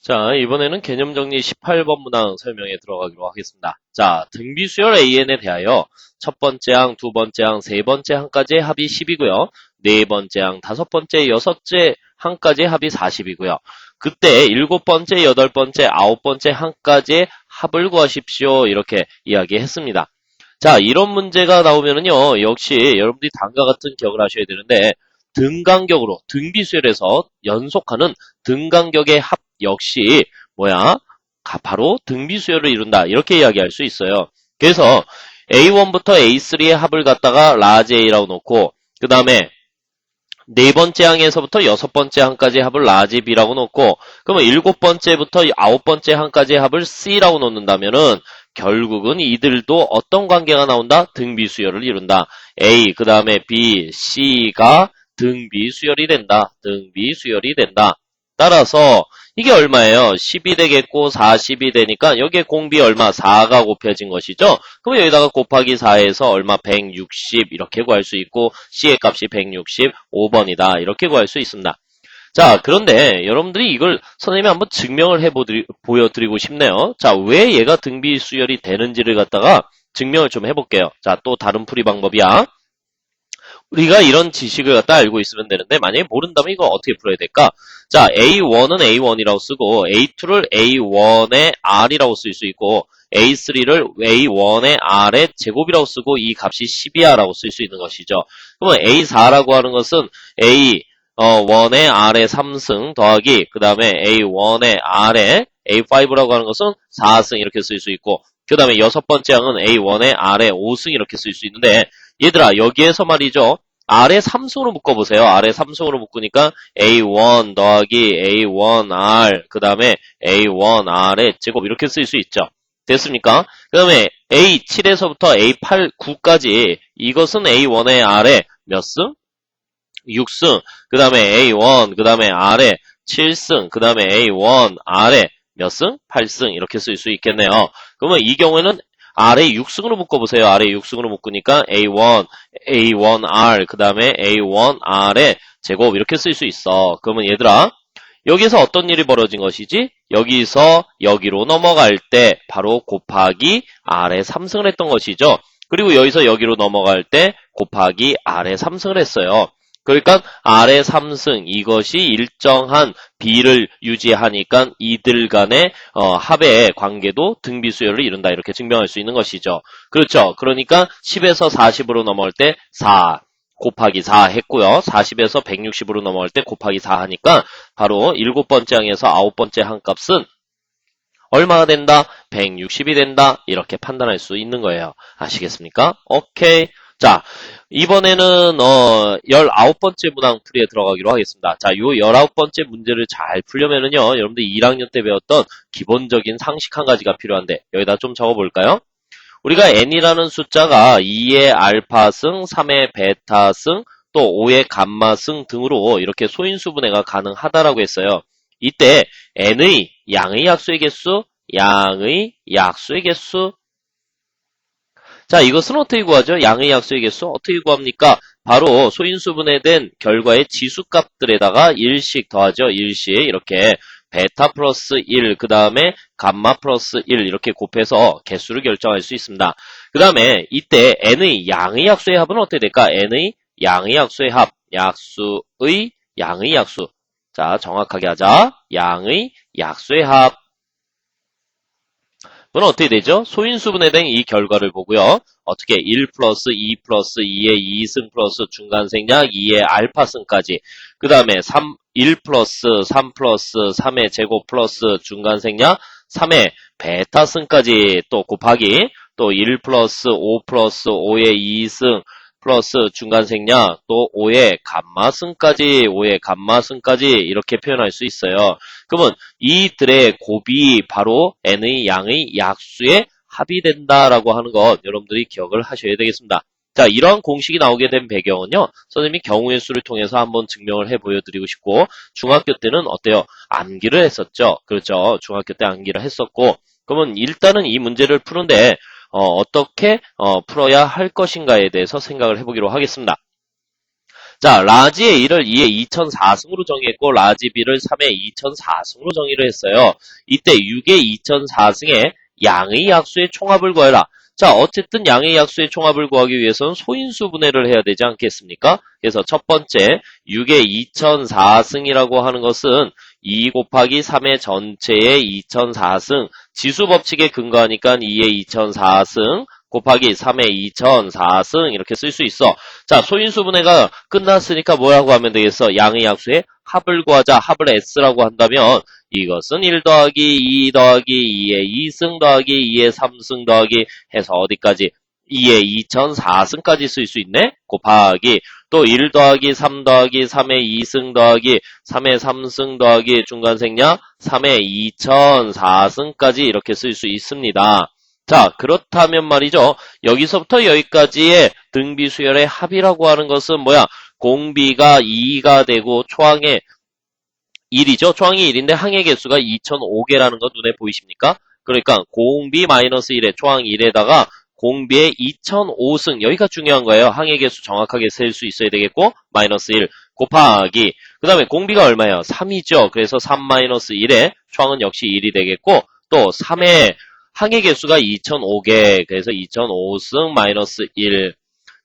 자, 이번에는 개념 정리 18번 문항 설명에 들어가기로 하겠습니다. 자, 등비수열 AN에 대하여 첫 번째 항, 두 번째 항, 세 번째 항까지의 합이 10이고요. 네 번째 항, 다섯 번째, 여섯째 항까지의 합이 40이고요. 그때 일곱 번째, 여덟 번째, 아홉 번째 항까지의 합을 구하십시오. 이렇게 이야기했습니다. 자, 이런 문제가 나오면은요, 역시 여러분들이 다음과 같은 기억을 하셔야 되는데, 등간격으로, 등비수열에서 연속하는 등간격의 합 역시, 뭐야? 바로 등비수열을 이룬다. 이렇게 이야기할 수 있어요. 그래서 A1부터 A3의 합을 갖다가 라지 A라고 놓고, 그 다음에 네 번째 항에서부터 여섯 번째 항까지의 합을 라지 B라고 놓고, 그러면 일곱 번째부터 아홉 번째 항까지의 합을 C라고 놓는다면은, 결국은 이들도 어떤 관계가 나온다? 등비수열을 이룬다. A, 그 다음에 B, C가 등비수열이 된다. 등비수열이 된다. 따라서 이게 얼마예요? 10이 되겠고 40이 되니까 여기에 공비 얼마? 4가 곱해진 것이죠. 그럼 여기다가 곱하기 4에서 얼마? 160 이렇게 구할 수 있고 C의 값이 165번이다. 이렇게 구할 수 있습니다. 자, 그런데 여러분들이 이걸 선생님이 한번 증명을 보여드리고 싶네요. 자, 왜 얘가 등비수열이 되는지를 갖다가 증명을 좀 해볼게요. 자, 또 다른 풀이 방법이야. 우리가 이런 지식을 갖다 알고 있으면 되는데 만약에 모른다면 이거 어떻게 풀어야 될까? 자, A1은 A1이라고 쓰고 A2를 A1의 R이라고 쓸 수 있고 A3를 A1의 R의 제곱이라고 쓰고 이 값이 10이야 라고 쓸 수 있는 것이죠. 그러면 A4라고 하는 것은 A1의 R의 3승 더하기 그 다음에 A1의 R의 A5라고 하는 것은 4승 이렇게 쓸 수 있고 그 다음에 여섯 번째 항은 A1의 R의 5승 이렇게 쓸 수 있는데 얘들아 여기에서 말이죠. R의 3승으로 묶어보세요. R의 3승으로 묶으니까 A1 더하기 A1R 그 다음에 A1R의 제곱 이렇게 쓸 수 있죠. 됐습니까? 그 다음에 A7에서부터 A8, 9까지 이것은 A1의 R의 몇 승? 6승 그 다음에 A1 그 다음에 R의 7승 그 다음에 A1 R의 몇 승? 8승 이렇게 쓸 수 있겠네요. 그러면 이 경우에는 R의 6승으로 묶어보세요. R의 6승으로 묶으니까 A1, A1R, 그 다음에 A1R의 제곱 이렇게 쓸 수 있어. 그러면 얘들아 여기서 어떤 일이 벌어진 것이지? 여기서 여기로 넘어갈 때 바로 곱하기 R의 3승을 했던 것이죠. 그리고 여기서 여기로 넘어갈 때 곱하기 R의 3승을 했어요. 그러니까 R의 3승 이것이 일정한 B를 유지하니까 이들 간의 합의 관계도 등비수열을 이룬다 이렇게 증명할 수 있는 것이죠. 그렇죠. 그러니까 10에서 40으로 넘어올 때 4 곱하기 4 했고요. 40에서 160으로 넘어올 때 곱하기 4 하니까 바로 일곱 번째 항에서 아홉 번째 항 값은 얼마가 된다? 160이 된다. 이렇게 판단할 수 있는 거예요. 아시겠습니까? 오케이. 자, 이번에는 19번째 문항 풀이에 들어가기로 하겠습니다. 자, 요 19번째 문제를 잘 풀려면은요. 여러분들 1학년 때 배웠던 기본적인 상식 한 가지가 필요한데 여기다 좀 적어볼까요? 우리가 n이라는 숫자가 2의 알파승, 3의 베타승, 또 5의 감마승 등으로 이렇게 소인수분해가 가능하다라고 했어요. 이때 n의 양의 약수의 개수, 양의 약수의 개수. 자, 이것은 어떻게 구하죠? 양의 약수의 개수 어떻게 구합니까? 바로 소인수분해된 결과의 지수값들에다가 1씩 더하죠. 1씩 이렇게 베타 플러스 1, 그 다음에 감마 플러스 1 이렇게 곱해서 개수를 결정할 수 있습니다. 그 다음에 이때 n의 양의 약수의 합은 어떻게 될까? n의 양의 약수의 합, 약수의 양의 약수. 자, 정확하게 하자. 양의 약수의 합. 그건 어떻게 되죠? 소인수분해 된 이 결과를 보고요. 어떻게 1 플러스 2 플러스 2의 2승 플러스 중간생략 2의 알파승까지 그 다음에 1 플러스 3 플러스 3의 제곱 플러스 중간생략 3의 베타승까지 또 곱하기 또 1 플러스 5 플러스 5의 2승 플러스 중간생략 또 5의 감마승까지 5의 감마승까지 이렇게 표현할 수 있어요. 그러면 이들의 곱이 바로 n의 양의 약수의 합이 된다라고 하는 것 여러분들이 기억을 하셔야 되겠습니다. 자, 이러한 공식이 나오게 된 배경은요. 선생님이 경우의 수를 통해서 한번 증명을 해 보여드리고 싶고 중학교 때는 어때요? 암기를 했었죠. 그렇죠. 중학교 때 암기를 했었고 그러면 일단은 이 문제를 푸는데 어떻게 풀어야 할 것인가에 대해서 생각을 해보기로 하겠습니다. 자, 라지 A를 2의 2004승으로 정의했고, 라지 B를 3의 2004승으로 정의를 했어요. 이때 6의 2004승에 양의 약수의 총합을 구해라. 자, 어쨌든 양의 약수의 총합을 구하기 위해서는 소인수 분해를 해야 되지 않겠습니까? 그래서 첫 번째, 6의 2004승이라고 하는 것은 2 곱하기 3의 전체의 2004승, 지수법칙에 근거하니까 2의 2004승, 곱하기 3의 2004승 이렇게 쓸 수 있어. 자, 소인수 분해가 끝났으니까 뭐라고 하면 되겠어? 양의 약수의 합을 구하자. 합을 S라고 한다면 이것은 1 더하기 2 더하기 2의 2승 더하기 2의 3승 더하기 해서 어디까지? 2의 2004승까지 쓸 수 있네? 곱하기 또 1 더하기 3 더하기 3의 2승 더하기 3의 3승 더하기 중간생략 3의 2004승까지 이렇게 쓸 수 있습니다. 자, 그렇다면 말이죠. 여기서부터 여기까지의 등비수열의 합이라고 하는 것은 뭐야? 공비가 2가 되고 초항의 1이죠. 초항이 1인데 항의 개수가 2005개라는 거 눈에 보이십니까? 그러니까 공비 마이너스 1에 초항 1에다가 공비의 2005승 여기가 중요한 거예요. 항의 개수 정확하게 셀 수 있어야 되겠고 마이너스 1 곱하기 그 다음에 공비가 얼마예요? 3이죠. 그래서 3 마이너스 1에 초항은 역시 1이 되겠고 또 3의 항의 개수가 2005개 그래서 2005승 마이너스 1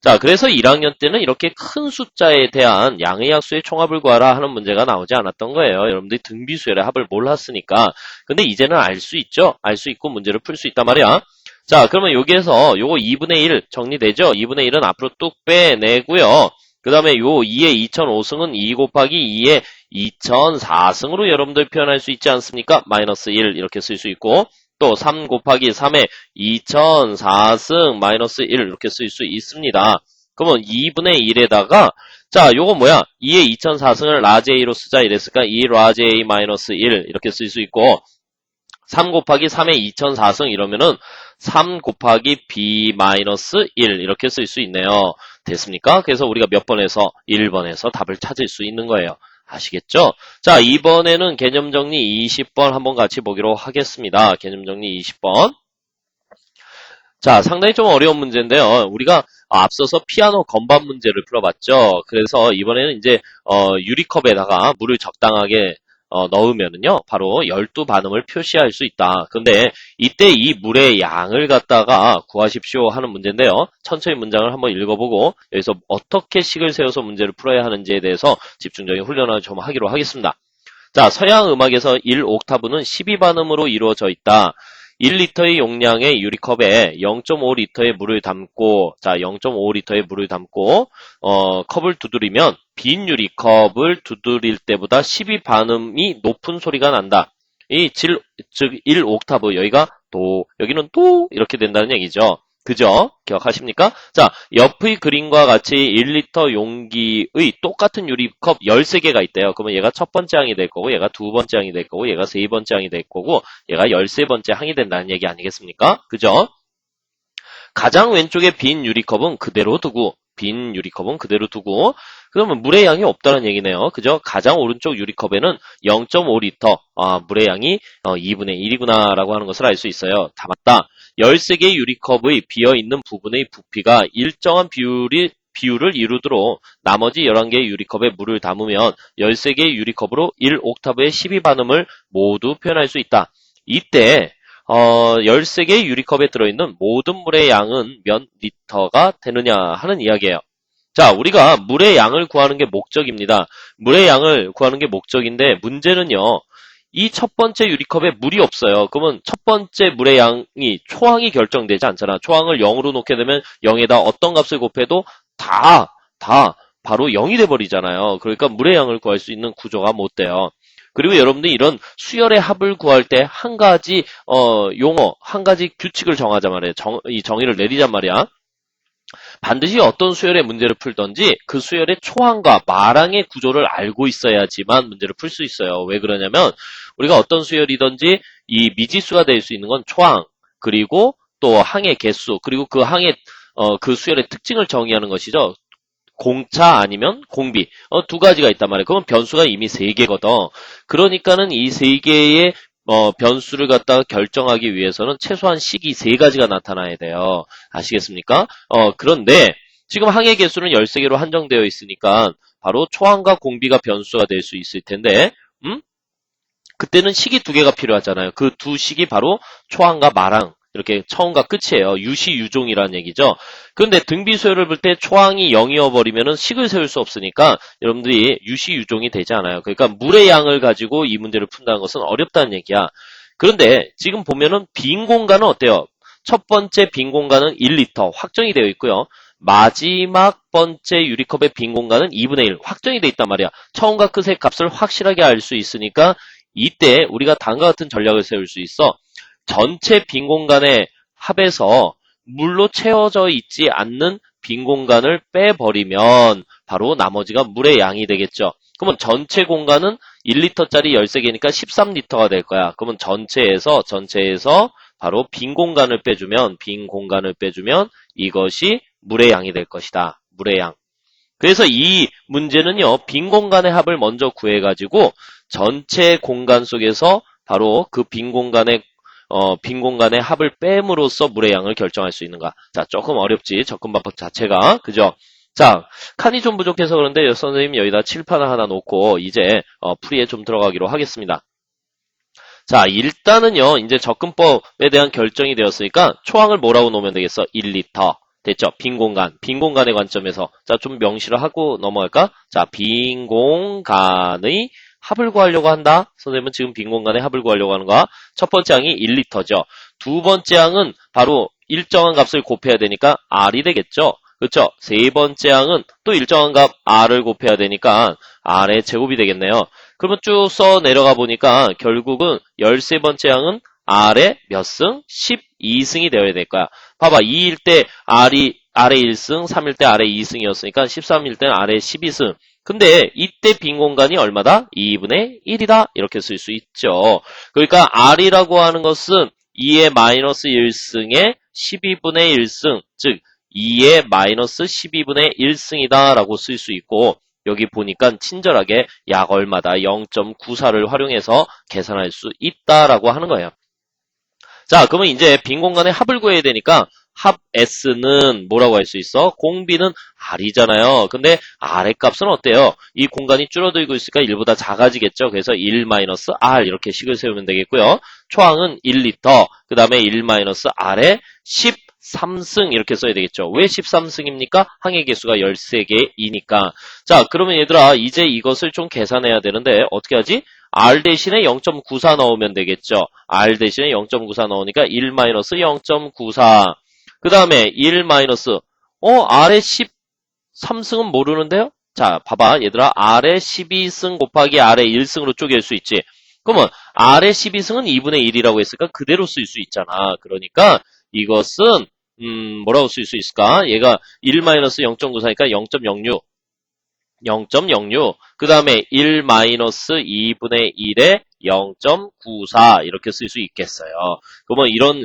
자, 그래서 1학년 때는 이렇게 큰 숫자에 대한 양의 약수의 총합을 구하라 하는 문제가 나오지 않았던 거예요. 여러분들이 등비수열의 합을 몰랐으니까. 근데 이제는 알 수 있죠? 알 수 있고 문제를 풀 수 있단 말이야. 자, 그러면 여기에서 요거 2분의 1 정리되죠? 2분의 1은 앞으로 뚝 빼내고요. 그 다음에 요 2의 2005승은 2 곱하기 2의 2004승으로 여러분들 표현할 수 있지 않습니까? 마이너스 1 이렇게 쓸 수 있고 또 3 곱하기 3의 2004승 마이너스 1 이렇게 쓸 수 있습니다. 그러면 2분의 1에다가 자 요거 뭐야? 2의 2004승을 라지 A로 쓰자 이랬을까? 2 라지 A 마이너스 1 이렇게 쓸 수 있고 3 곱하기 3의 2004승 이러면은 3 곱하기 B 마이너스 1 이렇게 쓸 수 있네요. 됐습니까? 그래서 우리가 몇 번에서 1번에서 답을 찾을 수 있는 거예요. 아시겠죠? 자, 이번에는 개념 정리 20번 한번 같이 보기로 하겠습니다. 개념 정리 20번. 자, 상당히 좀 어려운 문제인데요. 우리가 앞서서 피아노 건반 문제를 풀어봤죠. 그래서 이번에는 이제 유리컵에다가 물을 적당하게 넣으면은요, 바로 12반음을 표시할 수 있다. 근데 이때 이 물의 양을 갖다가 구하십시오 하는 문제인데요. 천천히 문장을 한번 읽어보고 여기서 어떻게 식을 세워서 문제를 풀어야 하는지에 대해서 집중적인 훈련을 좀 하기로 하겠습니다. 자, 서양 음악에서 1옥타브는 12반음으로 이루어져 있다. 1리터의 용량의 유리컵에 0.5리터의 물을 담고, 자, 0.5리터의 물을 담고, 컵을 두드리면 빈 유리컵을 두드릴 때보다 12반음이 높은 소리가 난다. 즉 1옥타브, 여기가 도, 여기는 도, 이렇게 된다는 얘기죠. 그죠? 기억하십니까? 자, 옆의 그림과 같이 1리터 용기의 똑같은 유리컵 13개가 있대요. 그러면 얘가 첫 번째 항이 될 거고, 얘가 두 번째 항이 될 거고, 얘가 세 번째 항이 될 거고, 얘가 13번째 항이 된다는 얘기 아니겠습니까? 그죠? 가장 왼쪽에 빈 유리컵은 그대로 두고, 그러면 물의 양이 없다는 얘기네요. 그죠? 가장 오른쪽 유리컵에는 0.5리터, 물의 양이 2분의 1이구나 라고 하는 것을 알 수 있어요. 다 맞다. 13개의 유리컵의 비어있는 부분의 부피가 일정한 비율을 이루도록 나머지 11개의 유리컵에 물을 담으면 13개의 유리컵으로 1옥타브의 12반음을 모두 표현할 수 있다. 이때 13개의 유리컵에 들어있는 모든 물의 양은 몇 리터가 되느냐 하는 이야기예요. 자, 우리가 물의 양을 구하는 게 목적입니다. 물의 양을 구하는 게 목적인데 문제는요. 이 첫 번째 유리컵에 물이 없어요. 그러면 첫 번째 물의 양이 초항이 결정되지 않잖아. 초항을 0으로 놓게 되면 0에다 어떤 값을 곱해도 다 바로 0이 돼버리잖아요. 그러니까 물의 양을 구할 수 있는 구조가 못 돼요. 그리고 여러분들이 이런 수열의 합을 구할 때 한 가지 용어, 한 가지 규칙을 정하자 말이에요. 이 정의를 내리잔 말이야. 반드시 어떤 수열의 문제를 풀던지 그 수열의 초항과 마랑의 구조를 알고 있어야지만 문제를 풀 수 있어요. 왜 그러냐면 우리가 어떤 수열이든지 이 미지수가 될 수 있는 건 초항, 그리고 또 항의 개수, 그리고 그 항의 그 수열의 특징을 정의하는 것이죠. 공차 아니면 공비 두 가지가 있단 말이에요. 그러면 변수가 이미 3개거든. 그러니까는 이 3개의 변수를 갖다가 결정하기 위해서는 최소한 식이 3가지가 나타나야 돼요. 아시겠습니까? 그런데 지금 항의 개수는 13개로 한정되어 있으니까 바로 초항과 공비가 변수가 될 수 있을 텐데, 그때는 식이 두 개가 필요하잖아요. 그 두 식이 바로 초항과 마랑, 이렇게 처음과 끝이에요. 유시유종이라는 얘기죠. 그런데 등비수열을 볼 때 초항이 0이어 버리면은 식을 세울 수 없으니까 여러분들이 유시유종이 되지 않아요. 그러니까 물의 양을 가지고 이 문제를 푼다는 것은 어렵다는 얘기야. 그런데 지금 보면은 빈 공간은 어때요? 첫 번째 빈 공간은 1리터 확정이 되어 있고요. 마지막 번째 유리컵의 빈 공간은 2분의 1 확정이 되어 있단 말이야. 처음과 끝의 값을 확실하게 알 수 있으니까 이때 우리가 다음과 같은 전략을 세울 수 있어. 전체 빈 공간의 합에서 물로 채워져 있지 않는 빈 공간을 빼버리면 바로 나머지가 물의 양이 되겠죠. 그러면 전체 공간은 1리터짜리 13개니까 13리터가 될 거야. 그러면 전체에서 바로 빈 공간을 빼주면 이것이 물의 양이 될 것이다. 물의 양. 그래서 이 문제는요, 빈 공간의 합을 먼저 구해가지고 전체 공간 속에서 바로 그 빈 공간의 합을 뺨으로써 물의 양을 결정할 수 있는가. 자, 조금 어렵지. 접근 방법 자체가. 그죠? 자, 칸이 좀 부족해서 그런데 선생님 여기다 칠판을 하나 놓고 이제 풀이에 좀 들어가기로 하겠습니다. 자, 일단은요, 이제 접근법에 대한 결정이 되었으니까 초항을 뭐라고 놓으면 되겠어? 1리터. 됐죠? 빈 공간의 관점에서. 자, 좀 명시를 하고 넘어갈까? 자, 빈 공간의 합을 구하려고 한다. 선생님은 지금 빈 공간의 합을 구하려고 하는 거야. 첫 번째 항이 1리터죠. 두 번째 항은 바로 일정한 값을 곱해야 되니까 R이 되겠죠. 그렇죠? 세 번째 항은 또 일정한 값 R을 곱해야 되니까 R의 제곱이 되겠네요. 그러면 쭉 써 내려가 보니까 결국은 13번째 항은 R의 몇 승? 12승이 되어야 될 거야. 봐봐. 2일 때 R의 1승, 3일 때 R의 2승이었으니까 13일 때는 R의 12승. 근데 이때 빈 공간이 얼마다? 2분의 1이다. 이렇게 쓸 수 있죠. 그러니까 R이라고 하는 것은 2의 마이너스 1승에 12분의 1승, 즉 2의 마이너스 12분의 1승이다 라고 쓸 수 있고, 여기 보니까 친절하게 약 얼마다 0.94를 활용해서 계산할 수 있다라고 하는 거예요. 자, 그러면 이제 빈 공간의 합을 구해야 되니까 합 S는 뭐라고 할 수 있어? 공비는 R이잖아요. 근데 R의 값은 어때요? 이 공간이 줄어들고 있으니까 1보다 작아지겠죠. 그래서 1-R 이렇게 식을 세우면 되겠고요. 초항은 1리터, 그 다음에 1-R의 13승 이렇게 써야 되겠죠. 왜 13승입니까? 항의 개수가 13개이니까. 자, 그러면 얘들아 이제 이것을 좀 계산해야 되는데 어떻게 하지? R 대신에 0.94 넣으면 되겠죠. R 대신에 0.94 넣으니까 1-0.94. 그 다음에 1 마이너스 R의 13승은 모르는데요? 자, 봐봐 얘들아. R의 12승 곱하기 R의 1승으로 쪼갤 수 있지. 그러면 R의 12승은 2분의 1이라고 했으니까 그대로 쓸 수 있잖아. 그러니까 이것은 뭐라고 쓸 수 있을까? 얘가 1-0.94니까 0.06. 그 다음에 1-2분의 1에 0.94 이렇게 쓸 수 있겠어요. 그러면 이런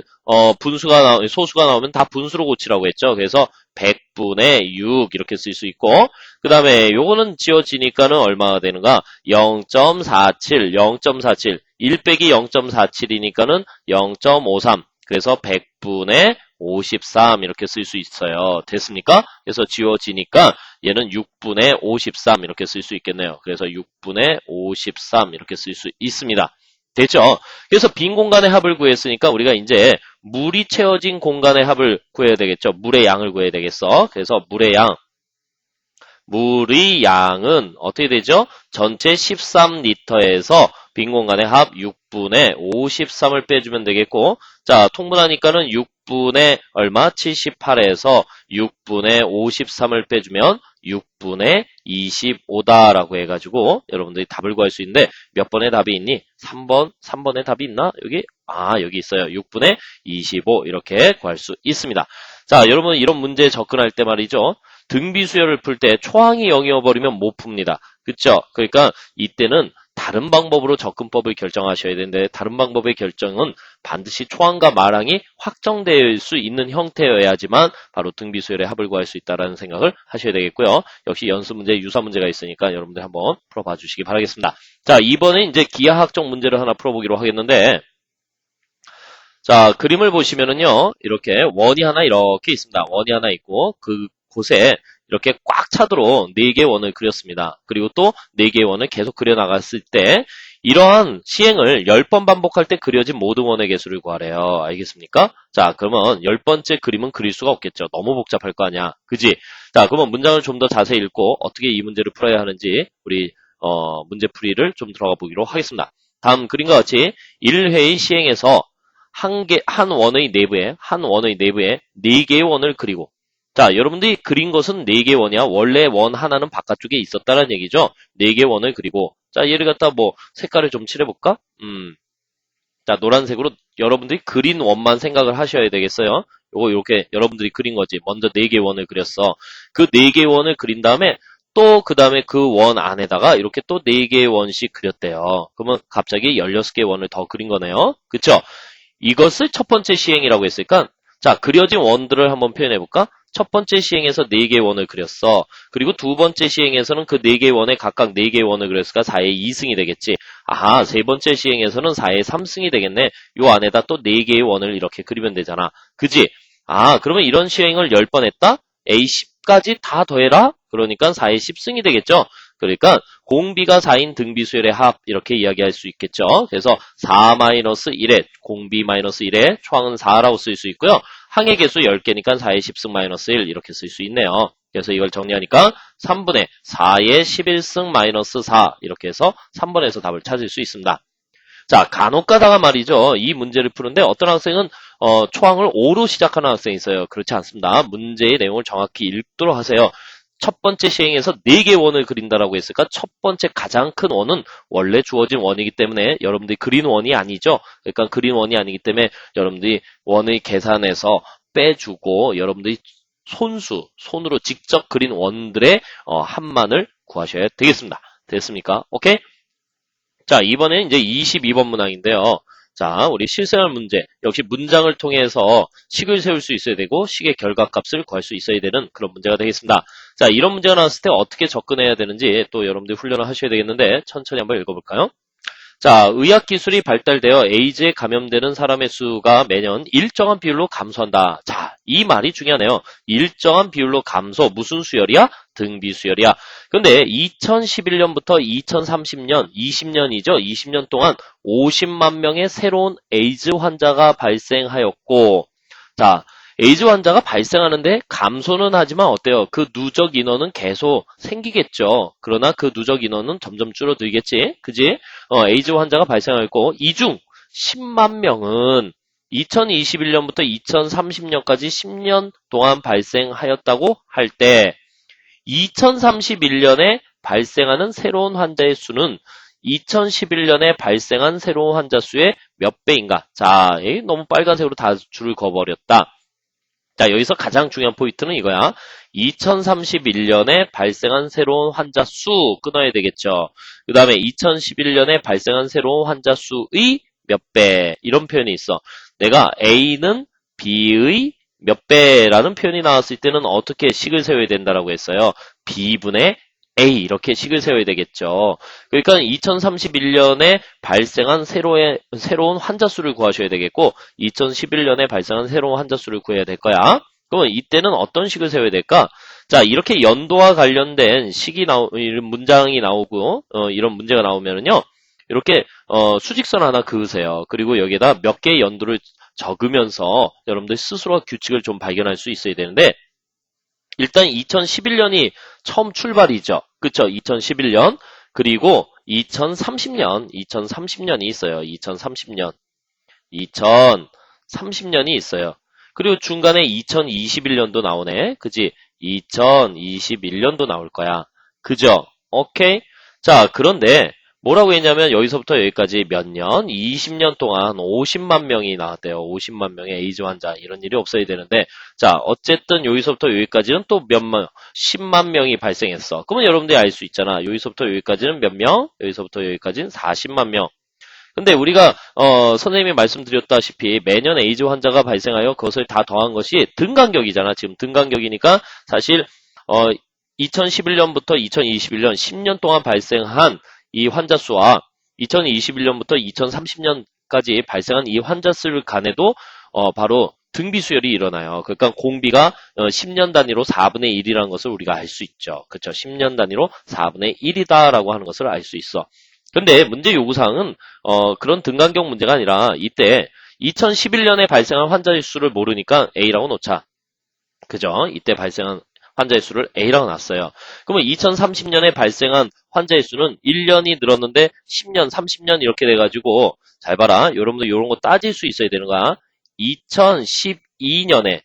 소수가 나오면 다 분수로 고치라고 했죠. 그래서 100분의 6 이렇게 쓸 수 있고, 그 다음에 요거는 지워지니까는 얼마가 되는가? 0.47 1 빼기 0.47이니까는 0.53 그래서 100분의 53 이렇게 쓸 수 있어요. 됐습니까? 그래서 지워지니까 얘는 6분의 53 이렇게 쓸 수 있겠네요. 그래서 6분의 53 이렇게 쓸 수 있습니다. 됐죠? 그래서 빈 공간의 합을 구했으니까 우리가 이제 물이 채워진 공간의 합을 구해야 되겠죠. 물의 양을 구해야 되겠어. 그래서 물의 양은 어떻게 되죠? 전체 13리터에서 빈 공간의 합 6분의 53을 빼주면 되겠고, 자, 통분하니까는 6분의 얼마? 78에서 6분의 53을 빼주면 6분의 25다라고 해가지고 여러분들이 답을 구할 수 있는데 몇 번의 답이 있니? 3번의 답이 있나? 여기? 여기 있어요. 6분의 25 이렇게 구할 수 있습니다. 자, 여러분 이런 문제 접근할 때 말이죠. 등비수열을 풀 때 초항이 0이어 버리면 못 풉니다. 그쵸? 그러니까 이때는 다른 방법으로 접근법을 결정하셔야 되는데 다른 방법의 결정은 반드시 초항과 마랑이 확정될 수 있는 형태여야지만 바로 등비수열의 합을 구할 수 있다는 생각을 하셔야 되겠고요. 역시 연습 문제, 유사 문제가 있으니까 여러분들 한번 풀어봐 주시기 바라겠습니다. 자, 이번에 이제 기하학적 문제를 하나 풀어보기로 하겠는데, 자, 그림을 보시면은요, 이렇게 원이 하나 이렇게 있습니다. 원이 하나 있고, 그 곳에 이렇게 꽉 차도록 4개의 원을 그렸습니다. 그리고 또 4개의 원을 계속 그려나갔을 때 이러한 시행을 10번 반복할 때 그려진 모든 원의 개수를 구하래요. 알겠습니까? 자, 그러면 10번째 그림은 그릴 수가 없겠죠. 너무 복잡할 거 아니야. 그지? 자, 그러면 문장을 좀 더 자세히 읽고 어떻게 이 문제를 풀어야 하는지 우리 문제풀이를 좀 들어가 보기로 하겠습니다. 다음 그림과 같이 1회의 시행에서 한 원의 내부에 4개의 원을 그리고 자, 여러분들이 그린 것은 4개의 원이야. 원래 원 하나는 바깥쪽에 있었다는 얘기죠. 4개의 원을 그리고 자, 얘를 갖다 뭐 색깔을 좀 칠해볼까? 자, 노란색으로 여러분들이 그린 원만 생각을 하셔야 되겠어요. 요거 이렇게 여러분들이 그린 거지. 먼저 4개의 원을 그렸어. 그 4개의 원을 그린 다음에 또 그 다음에 그 원 안에다가 이렇게 또 4개의 원씩 그렸대요. 그러면 갑자기 16개의 원을 더 그린 거네요. 그쵸? 이것을 첫 번째 시행이라고 했으니까 자, 그려진 원들을 한번 표현해볼까? 첫 번째 시행에서 4개의 원을 그렸어. 그리고 두 번째 시행에서는 그 4개의 원에 각각 4개의 원을 그렸으니까 4의 2승이 되겠지. 아하, 세 번째 시행에서는 4의 3승이 되겠네. 요 안에다 또 4개의 원을 이렇게 그리면 되잖아. 그지? 아, 그러면 이런 시행을 10번 했다? A10까지 다 더해라? 그러니까 4의 10승이 되겠죠? 그러니까 공비가 4인 등비수열의 합 이렇게 이야기할 수 있겠죠. 그래서 4-1의 공비-1의 초항은 4라고 쓸 수 있고요. 항의 개수 10개니까 4의 10승-1 이렇게 쓸 수 있네요. 그래서 이걸 정리하니까 3분의 4의 11승-4 이렇게 해서 3번에서 답을 찾을 수 있습니다. 자, 간혹 가다가 말이죠. 이 문제를 푸는데 어떤 학생은 초항을 5로 시작하는 학생이 있어요. 그렇지 않습니다. 문제의 내용을 정확히 읽도록 하세요. 첫 번째 시행에서 4개의 원을 그린다라고 했으니까 첫 번째 가장 큰 원은 원래 주어진 원이기 때문에 여러분들이 그린 원이 아니죠. 그러니까 그린 원이 아니기 때문에 여러분들이 원의 계산해서 빼주고 여러분들이 손으로 직접 그린 원들의 합만을 구하셔야 되겠습니다. 됐습니까? 오케이? 자, 이번엔 이제 22번 문항인데요. 자, 우리 실생활 문제. 역시 문장을 통해서 식을 세울 수 있어야 되고, 식의 결과값을 구할 수 있어야 되는 그런 문제가 되겠습니다. 자, 이런 문제가 나왔을 때 어떻게 접근해야 되는지 또 여러분들 훈련을 하셔야 되겠는데, 천천히 한번 읽어볼까요? 자, 의학기술이 발달되어 에이즈에 감염되는 사람의 수가 매년 일정한 비율로 감소한다. 자, 이 말이 중요하네요. 일정한 비율로 감소. 무슨 수열이야? 등비수열이야. 근데 2011년부터 2030년, 20년이죠. 20년 동안 50만 명의 새로운 에이즈 환자가 발생하였고, 자, 에이즈 환자가 발생하는데 감소는 하지만 어때요? 그 누적 인원은 계속 생기겠죠. 그러나 그 누적 인원은 점점 줄어들겠지. 그지? 에이즈 환자가 발생하였고, 이 중 10만 명은 2021년부터 2030년까지 10년 동안 발생하였다고 할 때, 2031년에 발생하는 새로운 환자의 수는 2011년에 발생한 새로운 환자 수의 몇 배인가? 자, 너무 빨간색으로 다 줄을 그어버렸다. 자, 여기서 가장 중요한 포인트는 이거야. 2031년에 발생한 새로운 환자 수 끊어야 되겠죠. 그 다음에 2011년에 발생한 새로운 환자 수의 몇 배, 이런 표현이 있어. 내가 A는 B의 몇 배라는 표현이 나왔을 때는 어떻게 식을 세워야 된다라고 했어요. B분의 A 이렇게 식을 세워야 되겠죠. 그러니까 2031년에 발생한 새로운 환자 수를 구하셔야 되겠고 2011년에 발생한 새로운 환자 수를 구해야 될 거야. 그러면 이때는 어떤 식을 세워야 될까? 자, 이렇게 연도와 관련된 이런 문장이 나오고 이런 문제가 나오면은요. 이렇게 수직선 하나 그으세요. 그리고 여기에다 몇 개의 연도를 적으면서 여러분들 스스로 규칙을 좀 발견할 수 있어야 되는데 일단 2011년이 처음 출발이죠. 그쵸? 2011년. 그리고 2030년이 있어요. 2030년이 있어요. 그리고 중간에 2021년도 나오네. 그지? 2021년도 나올 거야. 그죠? 오케이? 자, 그런데 뭐라고 했냐면 여기서부터 여기까지 몇 년? 20년 동안 50만 명이 나왔대요. 50만 명의 에이즈 환자. 이런 일이 없어야 되는데 자, 어쨌든 여기서부터 여기까지는 또 10만 명이 발생했어. 그러면 여러분들이 알 수 있잖아. 여기서부터 여기까지는 몇 명? 여기서부터 여기까지는 40만 명. 근데 우리가 선생님이 말씀드렸다시피 매년 에이즈 환자가 발생하여 그것을 다 더한 것이 등간격이잖아. 지금 등간격이니까 사실 2011년부터 2021년 10년 동안 발생한 이 환자 수와 2021년부터 2030년까지 발생한 이 환자 수를 간에도 바로 등비 수열이 일어나요. 그러니까 공비가 10년 단위로 4분의 1이라는 것을 우리가 알 수 있죠. 그렇죠? 10년 단위로 4분의 1이다라고 하는 것을 알 수 있어. 근데 문제 요구사항은 그런 등간경 문제가 아니라 이때 2011년에 발생한 환자의 수를 모르니까 A라고 놓자. 그죠? 이때 발생한 환자의 수를 A라고 놨어요. 그러면 2030년에 발생한 환자의 수는 1년이 늘었는데 10년, 30년 이렇게 돼가지고 잘 봐라. 여러분들 이런 거 따질 수 있어야 되는 거야. 12년에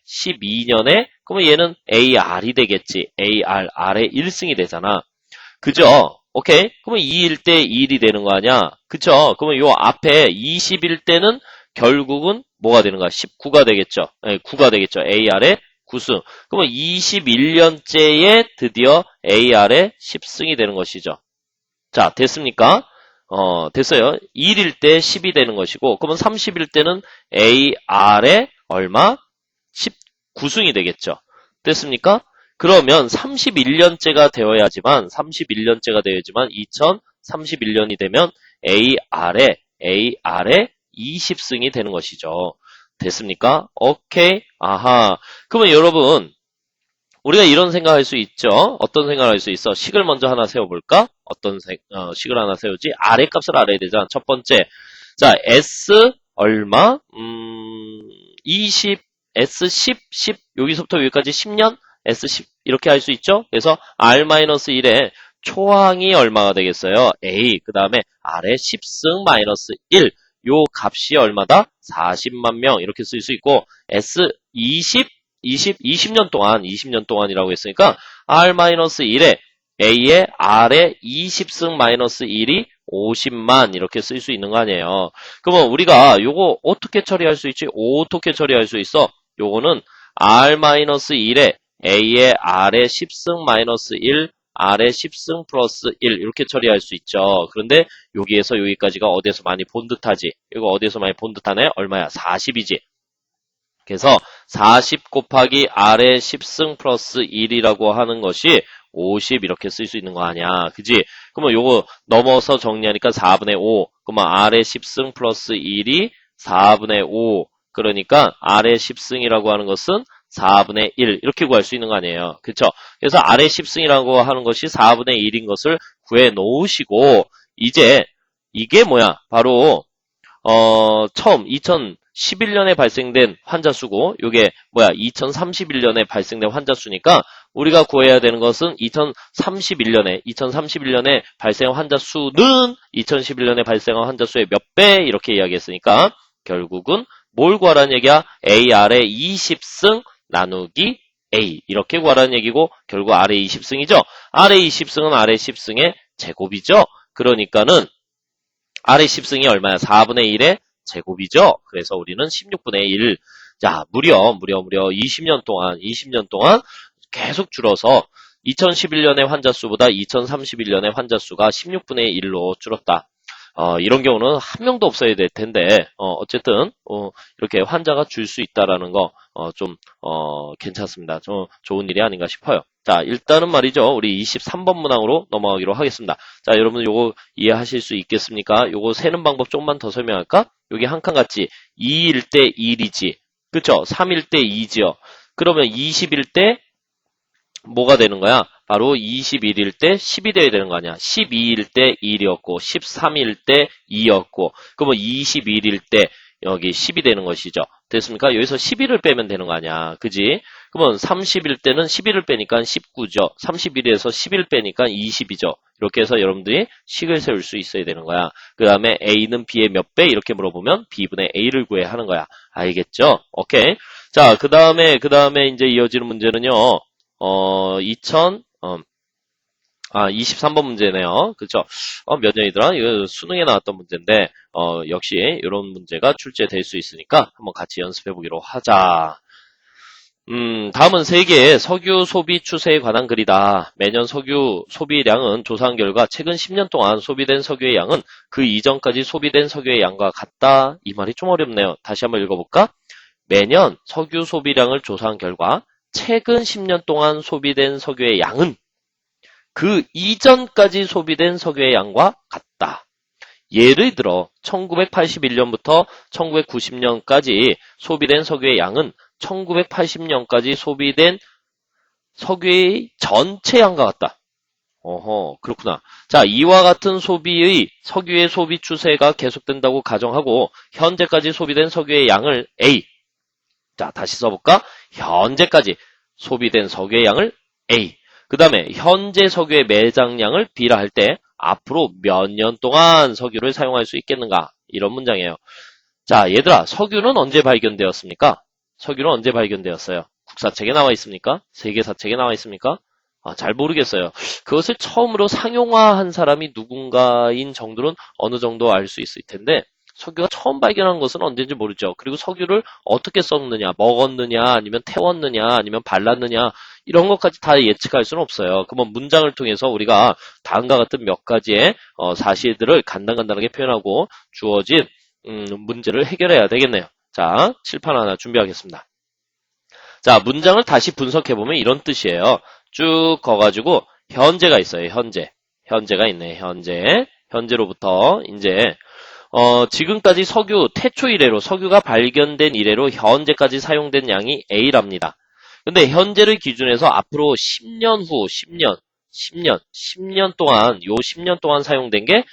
그러면 얘는 AR이 되겠지. AR, R의 1승이 되잖아. 그죠? 오케이? 그러면 2일 때 2일이 되는 거 아니야? 그쵸? 그러면 요 앞에 20일 때는 결국은 뭐가 되는 거야? 19가 되겠죠? 네, 9가 되겠죠? AR의 9승. 그러면 21년째에 드디어 AR의 10승이 되는 것이죠. 자, 됐습니까? 됐어요. 1일 때 10이 되는 것이고, 그러면 30일 때는 AR의 얼마? 19승이 되겠죠. 됐습니까? 그러면 31년째가 되어야지만 2031년이 되면 AR의 20승이 되는 것이죠. 됐습니까? 오케이. 아하. 그러면 여러분, 우리가 이런 생각할 수 있죠. 어떤 생각을 할 수 있어? 식을 먼저 하나 세워볼까? 식을 하나 세우지? R의 값을 알아야 되잖아. 첫 번째. 자, S 얼마? 20, S10, 10, 여기서부터 여기까지 10년? S10 이렇게 할 수 있죠? 그래서 R-1에 초항이 얼마가 되겠어요? A. 그 다음에 R의 10승 마이너스 1. 요 값이 얼마다? 40만 명. 이렇게 쓸 수 있고, S20, 20년 동안이라고 했으니까, R-1에 A의 R의 20승 마이너스 1이 50만. 이렇게 쓸 수 있는 거 아니에요. 그러면 우리가 요거 어떻게 처리할 수 있지? 어떻게 처리할 수 있어? 요거는 R-1에 A의 R의 10승 마이너스 1, R의 10승 플러스 1 이렇게 처리할 수 있죠. 그런데 여기에서 여기까지가 어디에서 많이 본 듯하지? 이거 어디에서 많이 본 듯하네? 얼마야? 40이지. 그래서 40 곱하기 R의 10승 플러스 1이라고 하는 것이 50 이렇게 쓸 수 있는 거 아니야. 그지? 그러면 요거 넘어서 정리하니까 4분의 5. 그러면 R의 10승 플러스 1이 4분의 5. 그러니까 R의 10승이라고 하는 것은 4분의 1 이렇게 구할 수 있는 거 아니에요. 그쵸? 그래서 R의 10승이라고 하는 것이 4분의 1인 것을 구해 놓으시고 이제 이게 뭐야? 바로 처음 2011년에 발생된 환자 수고 이게 뭐야? 2031년에 발생된 환자 수니까 우리가 구해야 되는 것은 2031년에 발생한 환자 수는 2011년에 발생한 환자 수의 몇 배 이렇게 이야기했으니까 결국은 뭘 구하라는 얘기야? AR의 20승 나누기 A 이렇게 구하라는 얘기고 결국 R의 20승이죠. R의 20승은 R의 10승의 제곱이죠. 그러니까는 R의 10승이 얼마야? 4분의 1의 제곱이죠. 그래서 우리는 16분의 1. 자, 무려 20년 동안 계속 줄어서 2011년의 환자 수보다 2031년의 환자 수가 16분의 1로 줄었다. 이런 경우는 한 명도 없어야 될 텐데, 어쨌든, 이렇게 환자가 줄 수 있다라는 거, 좀, 괜찮습니다. 좀 좋은 일이 아닌가 싶어요. 자, 일단은 말이죠. 우리 23번 문항으로 넘어가기로 하겠습니다. 자, 여러분 요거 이해하실 수 있겠습니까? 요거 세는 방법 조금만 더 설명할까? 여기 한 칸 같지? 2일 때 1이지. 그쵸? 3일 때 2지요. 그러면 20일 때 뭐가 되는 거야? 바로 21일 때 10이 돼야 되는 거 아니야. 12일 때 1이었고 13일 때 2였고 그러면 21일 때 여기 10이 되는 것이죠. 됐습니까? 여기서 11을 빼면 되는 거 아니야. 그지? 그러면 30일 때는 11을 빼니까 19죠. 31에서 10일 빼니까 20이죠. 이렇게 해서 여러분들이 식을 세울 수 있어야 되는 거야. 그 다음에 A는 B의 몇 배? 이렇게 물어보면 B분의 A를 구해야 하는 거야. 알겠죠? 오케이. 자, 그 다음에 이제 이어지는 문제는요. 23번 문제네요. 그쵸? 몇 년이더라? 이거 수능에 나왔던 문제인데, 역시 이런 문제가 출제될 수 있으니까 한번 같이 연습해 보기로 하자. 다음은 세계의 석유 소비 추세에 관한 글이다. 매년 석유 소비량은 조사한 결과 최근 10년 동안 소비된 석유의 양은 그 이전까지 소비된 석유의 양과 같다. 이 말이 좀 어렵네요. 다시 한번 읽어볼까? 매년 석유 소비량을 조사한 결과 최근 10년 동안 소비된 석유의 양은 그 이전까지 소비된 석유의 양과 같다. 예를 들어 1981년부터 1990년까지 소비된 석유의 양은 1980년까지 소비된 석유의 전체 양과 같다. 어허, 그렇구나. 자, 이와 같은 석유의 소비 추세가 계속된다고 가정하고 현재까지 소비된 석유의 양을 A. 자, 다시 써볼까? 현재까지 소비된 석유의 양을 A. 그 다음에 현재 석유의 매장량을 B라 할 때 앞으로 몇 년 동안 석유를 사용할 수 있겠는가? 이런 문장이에요. 자, 얘들아, 석유는 언제 발견되었습니까? 석유는 언제 발견되었어요? 국사책에 나와 있습니까? 세계사책에 나와 있습니까? 잘 모르겠어요. 그것을 처음으로 상용화한 사람이 누군가인 정도는 어느 정도 알 수 있을 텐데 석유가 처음 발견한 것은 언제인지 모르죠. 그리고 석유를 어떻게 썼느냐, 먹었느냐, 아니면 태웠느냐, 아니면 발랐느냐 이런 것까지 다 예측할 수는 없어요. 그러면 문장을 통해서 우리가 다음과 같은 몇 가지의 사실들을 간단하게 표현하고 주어진 문제를 해결해야 되겠네요. 자, 칠판 하나 준비하겠습니다. 자, 문장을 다시 분석해보면 이런 뜻이에요. 쭉 거가지고 현재가 있어요. 현재가 있네. 현재로부터 이제 지금까지 태초 이래로 석유가 발견된 이래로 현재까지 사용된 양이 A랍니다. 근데 현재를 기준해서 앞으로 10년 후 10년 동안 요 10년 동안 사용된 게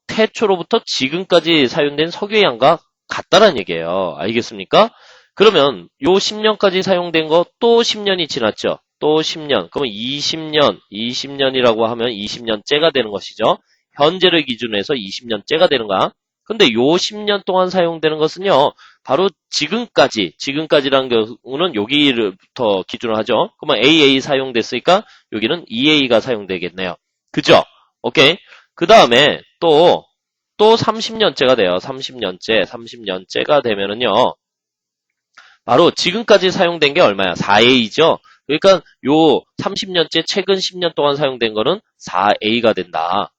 태초로부터 지금까지 사용된 석유의 양과 같다라는 얘기예요. 알겠습니까? 그러면 요 10년까지 사용된 거 또 10년이 지났죠. 또 10년. 그러면 20년이라고 하면 20년째가 되는 것이죠. 현재를 기준으로 해서 20년째가 되는 거야. 근데 요 10년 동안 사용되는 것은요. 바로 지금까지라는 경우는 여기부터 기준으로 하죠. 그러면 AA 사용됐으니까 여기는 EA가 사용되겠네요. 그죠? 오케이. 그 다음에 또 30년째가 돼요. 30년째가 되면은요. 바로 지금까지 사용된 게 얼마야? 4A죠? 그러니까 요 30년째 최근 10년 동안 사용된 거는 4A가 된다.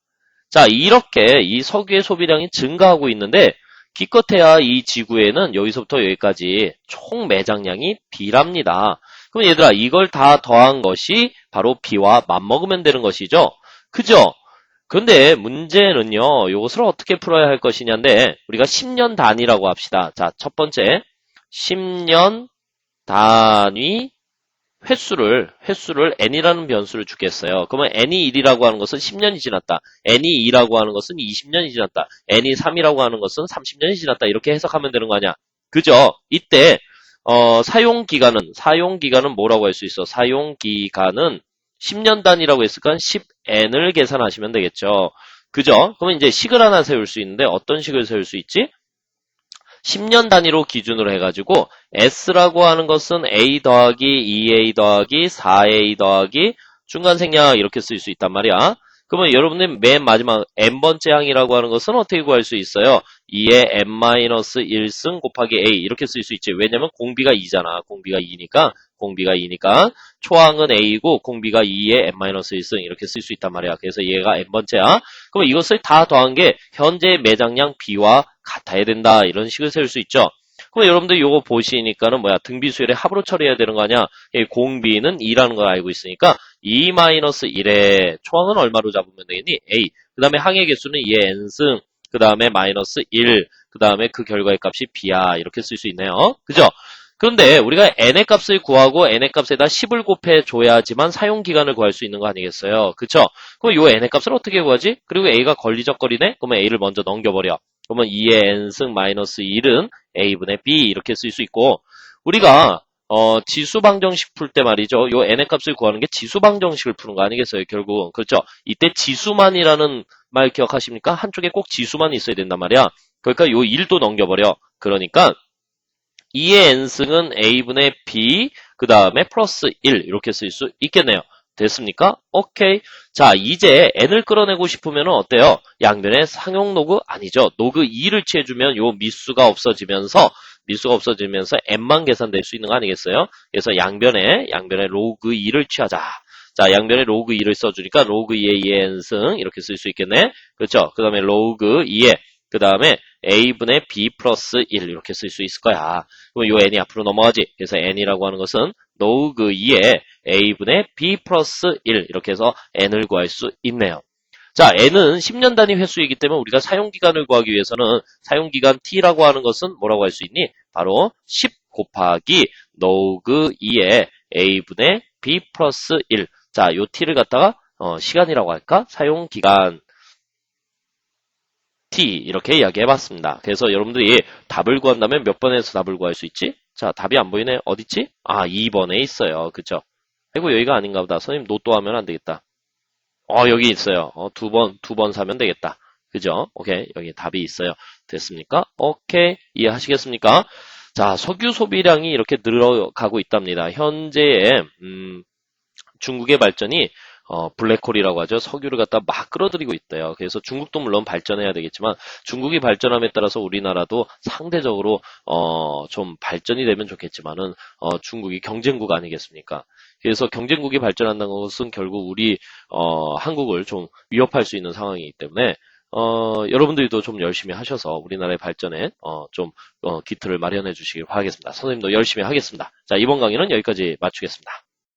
자, 이렇게 이 석유의 소비량이 증가하고 있는데 기껏해야 이 지구에는 여기서부터 여기까지 총 매장량이 B랍니다. 그럼 얘들아 이걸 다 더한 것이 바로 B와 맞먹으면 되는 것이죠? 그죠? 그런데 문제는요. 이것을 어떻게 풀어야 할 것이냐인데 우리가 10년 단위라고 합시다. 자, 첫 번째 10년 단위 횟수를 n이라는 변수를 주겠어요. 그러면 n이 1이라고 하는 것은 10년이 지났다. n이 2라고 하는 것은 20년이 지났다. n이 3이라고 하는 것은 30년이 지났다. 이렇게 해석하면 되는 거 아니야. 그죠? 이때 사용기간은 뭐라고 할 수 있어? 사용기간은 10년 단위라고 했으니까 10n을 계산하시면 되겠죠. 그죠? 그러면 이제 식을 하나 세울 수 있는데 어떤 식을 세울 수 있지? 10년 단위로 기준으로 해가지고 S라고 하는 것은 A 더하기 2A 더하기 4A 더하기 중간생략 이렇게 쓸 수 있단 말이야. 그러면 여러분들 맨 마지막 n번째 항이라고 하는 것은 어떻게 구할 수 있어요? 2의 n-1승 곱하기 A 이렇게 쓸 수 있지. 왜냐면 공비가 2잖아. 공비가 2니까 초항은 A이고 공비가 2의 n-1승 이렇게 쓸 수 있단 말이야. 그래서 얘가 n번째야. 그럼 이것을 다 더한 게 현재 매장량 B와 같아야 된다. 이런 식을 세울 수 있죠. 그럼 여러분들 이거 보시니까는 등비수열의 합으로 처리해야 되는 거 아니야? 공비는 2라는 걸 알고 있으니까 2-1의 초항은 얼마로 잡으면 되겠니? A. 그 다음에 항의 개수는 2의 n승. 그 다음에 마이너스 1. 그 다음에 그 결과의 값이 B야. 이렇게 쓸 수 있네요. 그죠? 그런데 우리가 n의 값을 구하고 n의 값에다 10을 곱해줘야지만 사용기간을 구할 수 있는 거 아니겠어요? 그쵸? 그럼 요 n의 값을 어떻게 구하지? 그리고 a가 걸리적거리네? 그러면 a를 먼저 넘겨버려. 그러면 2의 n승 마이너스 1은 a분의 b 이렇게 쓸 수 있고 우리가 지수방정식 풀 때 말이죠. 요 n의 값을 구하는 게 지수방정식을 푸는 거 아니겠어요? 결국은. 그렇죠? 이때 지수만이라는 말 기억하십니까? 한쪽에 꼭 지수만 있어야 된단 말이야. 그러니까 요 1도 넘겨버려. 그러니까 2의 n승은 a분의 b 그 다음에 플러스 1 이렇게 쓸 수 있겠네요. 됐습니까? 오케이. 자, 이제 n을 끌어내고 싶으면 어때요? 양변에 상용 로그 아니죠. 로그 2를 취해주면 요 미수가 없어지면서 n만 계산될 수 있는 거 아니겠어요? 그래서 양변에 로그 2를 취하자. 자, 양변에 로그 2를 써주니까 로그 2의 2의 n승 이렇게 쓸 수 있겠네. 그렇죠? 그 다음에 로그 2의 그 다음에 a분의 b 플러스 1 이렇게 쓸 수 있을 거야. 그럼 요 n이 앞으로 넘어가지. 그래서 n이라고 하는 것은 로그 2의 a분의 b 플러스 1 이렇게 해서 n을 구할 수 있네요. 자, n은 10년 단위 횟수이기 때문에 우리가 사용기간을 구하기 위해서는 사용기간 t라고 하는 것은 뭐라고 할 수 있니? 바로 10 곱하기 로그 2의 a분의 b 플러스 1. 자, 요 t를 갖다가 시간이라고 할까? 사용기간 t 이렇게 이야기해봤습니다. 그래서 여러분들이 답을 구한다면 몇 번에서 답을 구할 수 있지? 자, 답이 안 보이네. 어딨지? 아, 2번에 있어요. 그쵸? 아이고, 여기가 아닌가 보다. 선생님 노또 하면 안 되겠다. 여기 있어요. 두 번 사면 되겠다. 그죠? 오케이. 여기 답이 있어요. 됐습니까? 오케이. 이해하시겠습니까? 자, 석유 소비량이 이렇게 늘어가고 있답니다. 현재의, 중국의 발전이 블랙홀이라고 하죠. 석유를 갖다 막 끌어들이고 있대요. 그래서 중국도 물론 발전해야 되겠지만 중국이 발전함에 따라서 우리나라도 상대적으로 좀 발전이 되면 좋겠지만은 중국이 경쟁국 아니겠습니까? 그래서 경쟁국이 발전한다는 것은 결국 우리 한국을 좀 위협할 수 있는 상황이기 때문에 여러분들도 좀 열심히 하셔서 우리나라의 발전에 좀 기틀을 마련해 주시길 바라겠습니다. 선생님도 열심히 하겠습니다. 자, 이번 강의는 여기까지 마치겠습니다.